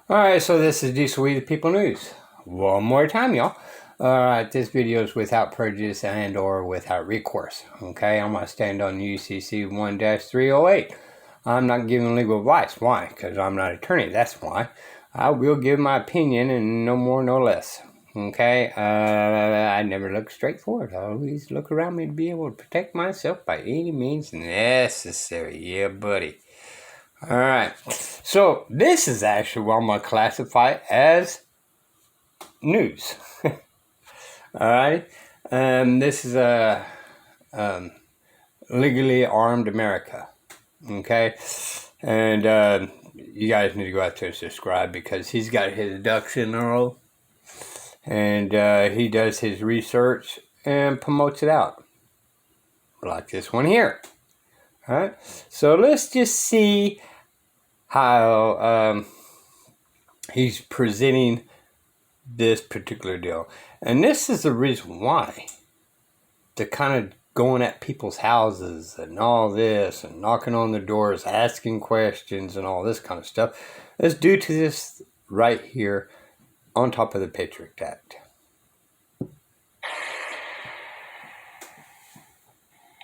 Alright, so this is Diesel We the People News. One more time, y'all. Alright, this video is without prejudice and or without recourse. Okay, I'm going to stand on UCC 1-308. I'm not giving legal advice. Why? Because I'm not an attorney. That's why. I will give my opinion and no more, no less. Okay, I never look straight forward. I always look around me to be able to protect myself by any means necessary. Yeah, buddy. Alright, so this is actually what I'm going to classify as news. Alright, this is a legally armed America. Okay, and you guys need to go out there and subscribe because he's got his ducks in a row. And he does his research and promotes it out. Like this one here. Alright, so let's just see how he's presenting this particular deal. And this is the reason why they're kind of going at people's houses and all this and knocking on the doors, asking questions and all this kind of stuff. It's due to this right here on top of the Patriot Act.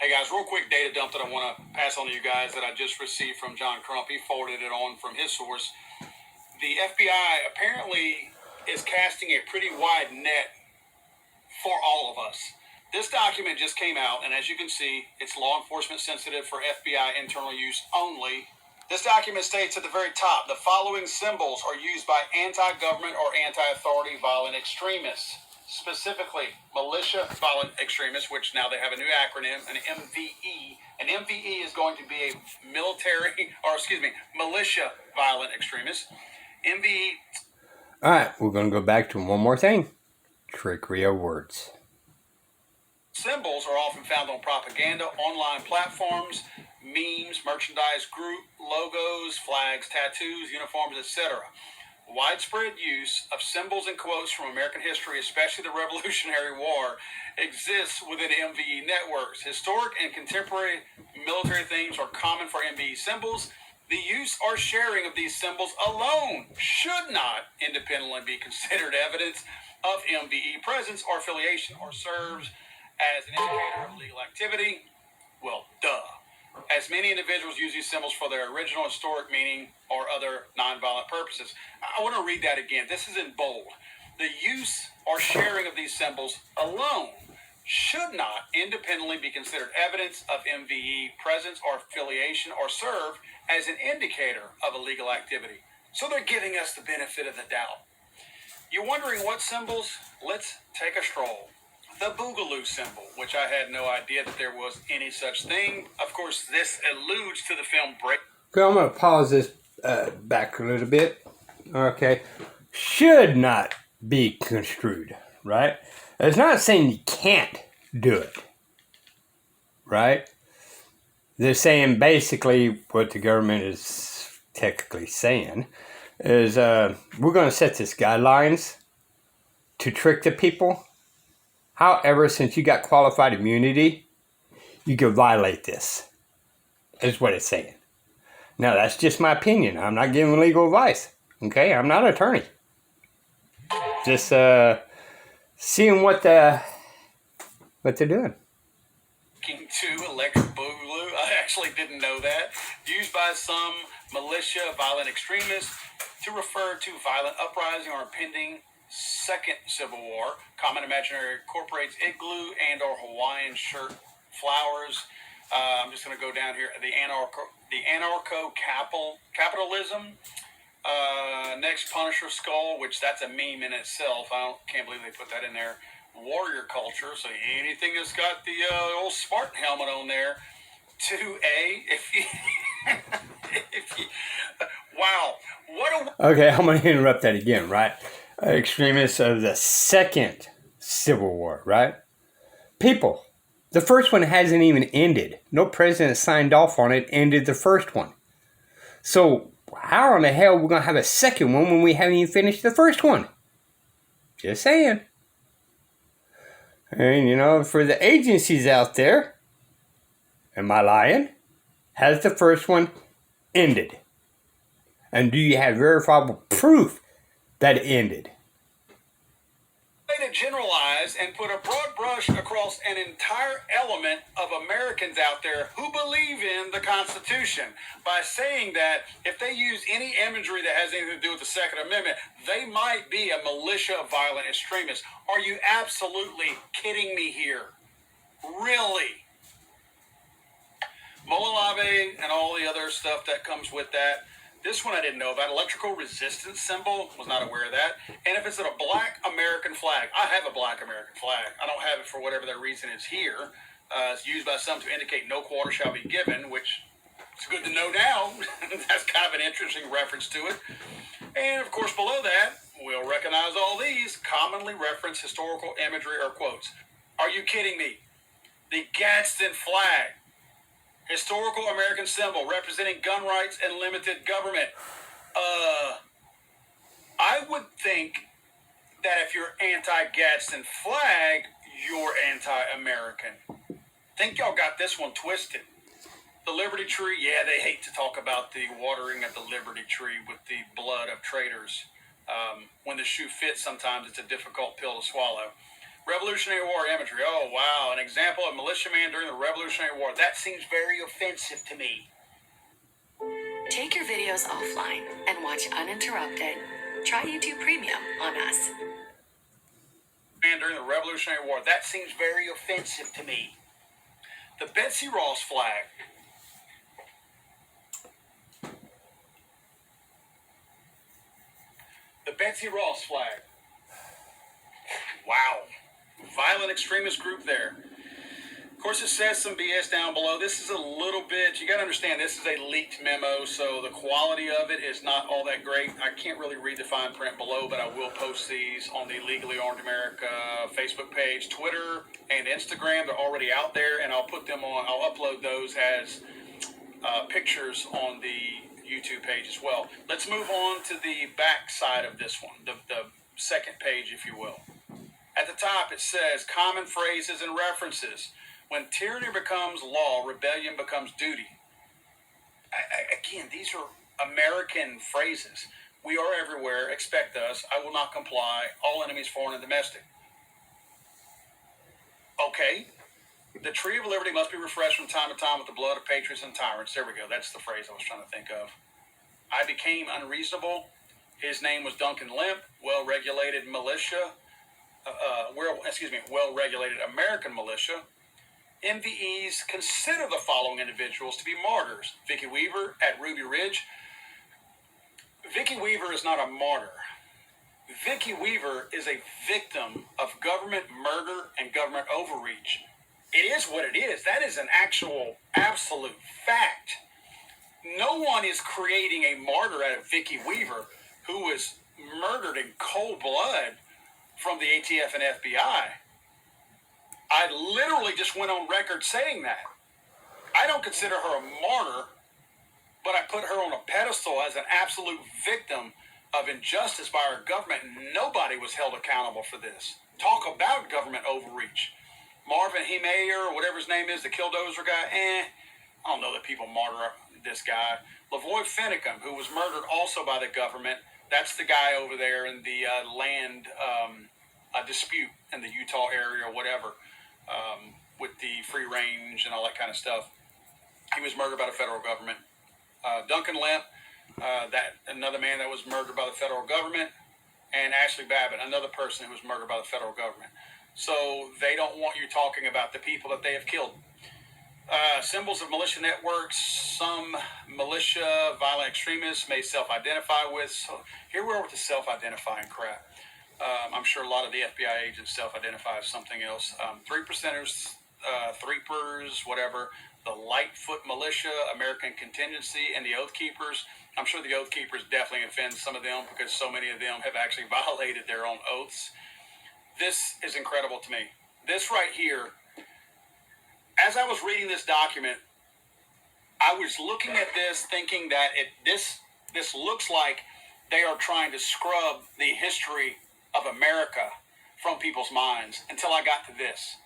Hey guys, real quick data dump that I want to pass on to you guys that I just received from John Crump. He forwarded it on from his source. The FBI apparently is casting a pretty wide net for all of us. This document just came out, and as you can see, it's law enforcement sensitive for FBI internal use only. This document states at the very top, the following symbols are used by anti-government or anti-authority violent extremists. Specifically, militia violent extremists, which now they have a new acronym, an MVE. An MVE is going to be a militia violent extremist. MVE. All right, we're going to go back to one more thing. Trickery of words. Symbols are often found on propaganda, online platforms, memes, merchandise, group logos, flags, tattoos, uniforms, etc. Widespread use of symbols and quotes from American history, especially the Revolutionary War, exists within MVE networks. Historic and contemporary military themes are common for MVE symbols. The use or sharing of these symbols alone should not independently be considered evidence of MVE presence or affiliation or serves as an indicator of legal activity. Well, duh. As many individuals use these symbols for their original historic meaning or other nonviolent purposes. I want to read that again. This is in bold. The use or sharing of these symbols alone should not independently be considered evidence of MVE presence or affiliation or serve as an indicator of illegal activity. So they're giving us the benefit of the doubt. You're wondering what symbols? Let's take a stroll. The Boogaloo symbol, which I had no idea that there was any such thing. Of course, this alludes to the film Break. Okay, I'm going to pause this back a little bit. Okay. Should not be construed, right? It's not saying you can't do it, right? They're saying basically what the government is technically saying is we're going to set these guidelines to trick the people. However, since you got qualified immunity, you can violate this, is what it's saying. Now, that's just my opinion. I'm not giving legal advice. Okay? I'm not an attorney. Just seeing what they're doing. King 2 Electric Boogaloo. I actually didn't know that. Used by some militia violent extremists to refer to violent uprising or impending Second Civil War. Common imaginary incorporates igloo and or Hawaiian shirt flowers. I'm just going to go down here. The anarcho-capitalism. Next, Punisher skull, which that's a meme in itself. Can't believe they put that in there. Warrior culture. So anything that's got the old Spartan helmet on there. 2A. Wow. Okay, I'm going to interrupt that again, right? Extremists of the Second Civil War, right? People, the first one hasn't even ended. No president signed off on it, ended the first one. So how in the hell are we going to have a second one when we haven't even finished the first one? Just saying. And, for the agencies out there, am I lying? Has the first one ended? And do you have verifiable proof that it ended? To generalize and put a broad brush across an entire element of Americans out there who believe in the Constitution by saying that if they use any imagery that has anything to do with the Second Amendment, they might be a militia of violent extremists. Are you absolutely kidding me here? Really? Mololave and all the other stuff that comes with that. This one I didn't know about. Electrical resistance symbol. Was not aware of that. And if it's a black American flag, I have a black American flag. I don't have it for whatever their reason is here. It's used by some to indicate no quarter shall be given, which it's good to know now. That's kind of an interesting reference to it. And of course, below that, we'll recognize all these commonly referenced historical imagery or quotes. Are you kidding me? The Gadsden flag. Historical American symbol representing gun rights and limited government. I would think that if you're anti-Gadsden flag, you're anti-American. Think y'all got this one twisted. The Liberty Tree, yeah, they hate to talk about the watering of the Liberty Tree with the blood of traitors. When the shoe fits, sometimes it's a difficult pill to swallow. Revolutionary War imagery. Oh, wow. An example of militiaman during the Revolutionary War. That seems very offensive to me. Take your videos offline and watch uninterrupted. Try YouTube Premium on us. Man, during the Revolutionary War. That seems very offensive to me. The Betsy Ross flag. The Betsy Ross flag. Wow. Violent extremist group there. Of course, it says some BS down below. This is a little bit, you got to understand, this is a leaked memo, so the quality of it is not all that great. I can't really read the fine print below, but I will post these on the Legally Armed America Facebook page, Twitter, and Instagram. They're already out there, and I'll put them on, I'll upload those as pictures on the YouTube page as well. Let's move on to the back side of this one, the second page, if you will. At the top, it says common phrases and references. When tyranny becomes law, rebellion becomes duty. Again, these are American phrases. We are everywhere. Expect us. I will not comply. All enemies, foreign and domestic. Okay. The tree of liberty must be refreshed from time to time with the blood of patriots and tyrants. There we go. That's the phrase I was trying to think of. I became unreasonable. His name was Duncan Lemp, well-regulated militia. Well-regulated American militia. MVEs consider the following individuals to be martyrs. Vicki Weaver at Ruby Ridge. Vicki Weaver is not a martyr. Vicki Weaver is a victim of government murder and government overreach. It is what it is. That is an actual, absolute fact. No one is creating a martyr out of Vicki Weaver, who was murdered in cold blood from the ATF and FBI. I literally just went on record saying that. I don't consider her a martyr, but I put her on a pedestal as an absolute victim of injustice by our government. Nobody was held accountable for this. Talk about government overreach. Marvin Hemeyer, or whatever his name is, the Killdozer guy, I don't know that people martyr this guy. Lavoy Finicum, who was murdered also by the government. That's the guy over there in the land dispute in the Utah area or whatever, with the free range and all that kind of stuff. He was murdered by the federal government. Duncan Lemp, that another man that was murdered by the federal government, and Ashley Babbitt, another person who was murdered by the federal government. So they don't want you talking about the people that they have killed. Symbols of militia networks. Some militia, violent extremists may self-identify with. So here we are with the self-identifying crap. I'm sure a lot of the FBI agents self-identify as something else. 3%ers, Threepers, whatever. The Lightfoot Militia, American Contingency, and the Oath Keepers. I'm sure the Oath Keepers definitely offend some of them because so many of them have actually violated their own oaths. This is incredible to me. This right here, as I was reading this document, I was looking at this thinking that this looks like they are trying to scrub the history of America from people's minds until I got to this.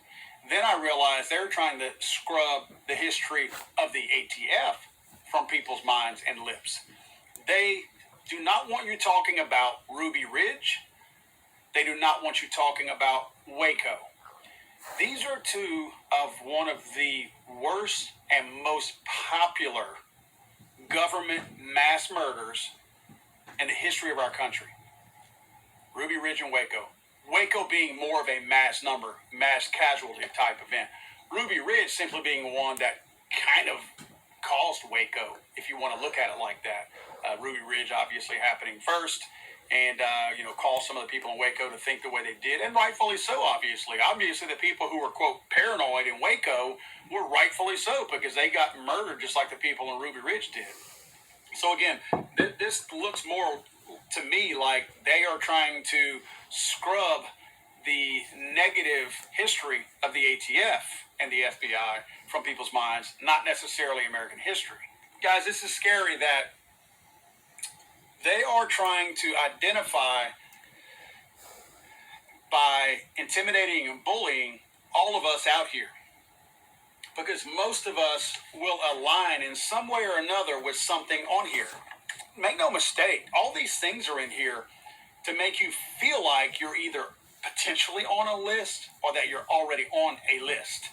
Then I realized they're trying to scrub the history of the ATF from people's minds and lips. They do not want you talking about Ruby Ridge. They do not want you talking about Waco. These are two of one of the worst and most popular government mass murders in the history of our country. Ruby Ridge and Waco. Waco being more of a mass casualty type event. Ruby Ridge simply being one that kind of caused Waco, if you want to look at it like that. Ruby Ridge obviously happening first, and caused some of the people in Waco to think the way they did, and rightfully so, obviously. Obviously, the people who were, quote, paranoid in Waco were rightfully so, because they got murdered just like the people in Ruby Ridge did. So again, this looks more to me like they are trying to scrub the negative history of the ATF and the FBI from people's minds, not necessarily American history. Guys, this is scary that they are trying to identify by intimidating and bullying all of us out here. Because most of us will align in some way or another with something on here. Make no mistake, all these things are in here to make you feel like you're either potentially on a list or that you're already on a list,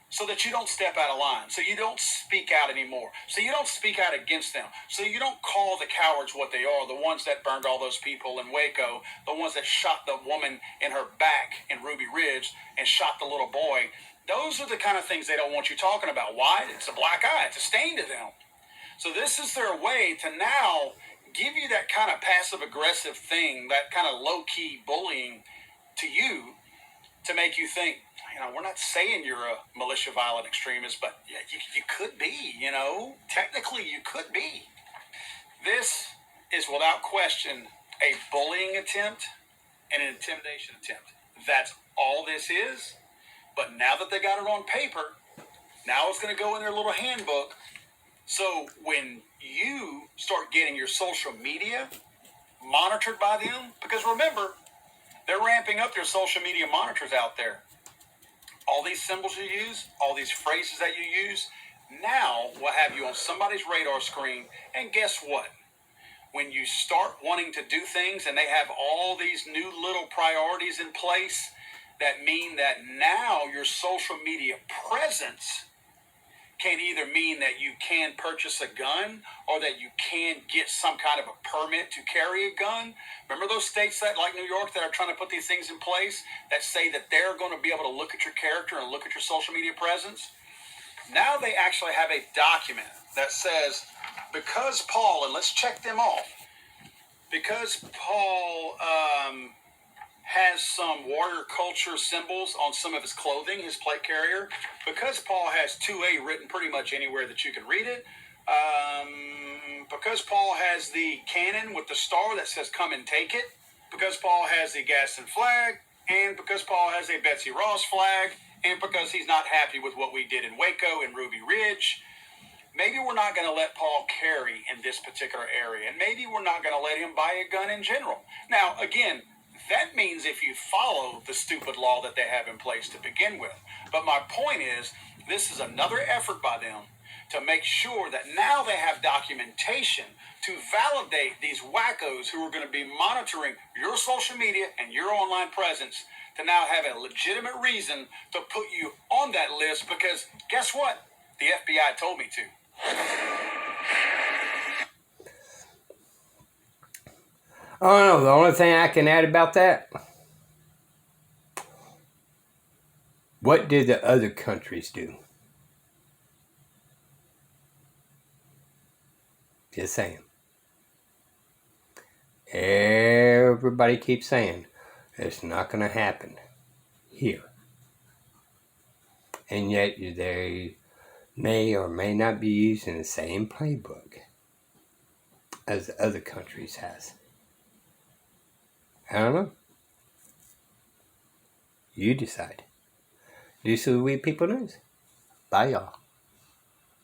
so that you don't step out of line, so you don't speak out anymore, so you don't speak out against them, so you don't call the cowards what they are, the ones that burned all those people in Waco, the ones that shot the woman in her back in Ruby Ridge and shot the little boy. Those are the kind of things they don't want you talking about. Why? It's a black eye. It's a stain to them. So this is their way to now give you that kind of passive-aggressive thing, that kind of low-key bullying to you, to make you think, we're not saying you're a militia violent extremist, but yeah, you could be, Technically, you could be. This is, without question, a bullying attempt and an intimidation attempt. That's all this is. But now that they got it on paper, now it's going to go in their little handbook. So when you start getting your social media monitored by them, because remember, they're ramping up their social media monitors out there. All these symbols you use, all these phrases that you use, now will have you on somebody's radar screen. And guess what? When you start wanting to do things and they have all these new little priorities in place, that mean that now your social media presence can either mean that you can purchase a gun or that you can get some kind of a permit to carry a gun. Remember those states that, like New York, that are trying to put these things in place that say that they're going to be able to look at your character and look at your social media presence? Now they actually have a document that says, because Paul, and let's check them off, because Paul has some warrior culture symbols on some of his clothing, his plate carrier, because Paul has 2A written pretty much anywhere that you can read it, because Paul has the cannon with the star that says come and take it, because Paul has the Gadsden flag, and because Paul has a Betsy Ross flag, and because he's not happy with what we did in Waco and Ruby Ridge, maybe we're not going to let Paul carry in this particular area, and maybe we're not going to let him buy a gun in general. Now, again, that means if you follow the stupid law that they have in place to begin with. But my point is, this is another effort by them to make sure that now they have documentation to validate these wackos who are going to be monitoring your social media and your online presence, to now have a legitimate reason to put you on that list, because guess what? The FBI told me to. Oh no, the only thing I can add about that, what did the other countries do? Just saying. Everybody keeps saying it's not going to happen here. And yet they may or may not be using the same playbook as the other countries has. I don't know. You decide. This is We People News. Bye, y'all.